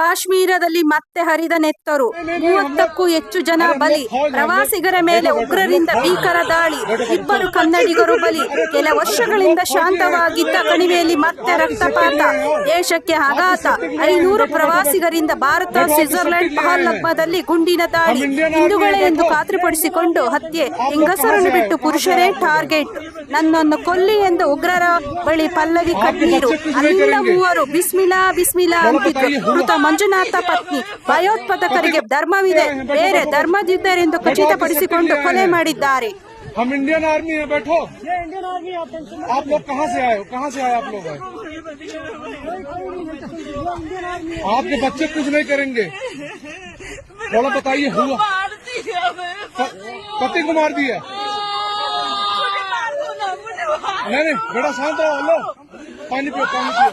ಕಾಶ್ಮೀರದಲ್ಲಿ ಮತ್ತೆ ಹರಿದ ನೆತ್ತರು, 30ಕ್ಕೂ ಹೆಚ್ಚು ಜನ ಬಲಿ. ಪ್ರವಾಸಿಗರ ಮೇಲೆ ಉಗ್ರರಿಂದ ಭೀಕರ ದಾಳಿ, 2 ಕನ್ನಡಿಗರು ಬಲಿ. ಕೆಲ ವರ್ಷಗಳಿಂದ ಶಾಂತವಾಗಿದ್ದ ಕಣಿವೆಯಲ್ಲಿ ಮತ್ತೆ ರಕ್ತಪಾತ, ದೇಶಕ್ಕೆ ಆಘಾತ. 500 ಪ್ರವಾಸಿಗರಿಂದ ಭಾರತ ಸ್ವಿಟ್ಜರ್ಲೆಂಡ್ ಪಹಲ್ಗಾಮ್ನಲ್ಲಿ ಗುಂಡಿನ ದಾಳಿ, ಹಿಂದೂಗಳೇ ಎಂದು ಖಾತ್ರಿಪಡಿಸಿಕೊಂಡು ಹತ್ಯೆ. ಹೆಂಗಸರನ್ನು ಬಿಟ್ಟು ಪುರುಷರೇ ಟಾರ್ಗೆಟ್, ನನ್ನನ್ನು ಕೊಲ್ಲಿ ಎಂದು ಉಗ್ರರ ಬಳಿ ಪಲ್ಲವಿ ಕಣ್ಣೀರು. ಅಲ್ಲಿಂದ 3 ಬಿಸ್ಮಿಲಾ ಬಿಸ್ಮಿಲಾ ಅಂತಿದ್ರು. ಮೃತ ಮಂಜುನಾಥ ಪತ್ನಿ ಭಯೋತ್ಪಾದಕರಿಗೆ ಧರ್ಮವಿದೆ, ಬೇರೆ ಧರ್ಮದಿದ್ದರೆಂದು ಖಚಿತಪಡಿಸಿಕೊಂಡು ಕೊಲೆ ಮಾಡಿದ್ದಾರೆ. हम इंडियन आर्मी है, बैठो। ये इंडियन आर्मी है। आप लोग कहाँ से आए हो? कहाँ से आए आप लोग? आपके बच्चे कुछ नहीं करेंगे, थोड़ा बताइए। हुआ पति को मार दिया? नहीं बेटा शांत हो, लो पानी पियो, पानी पियो।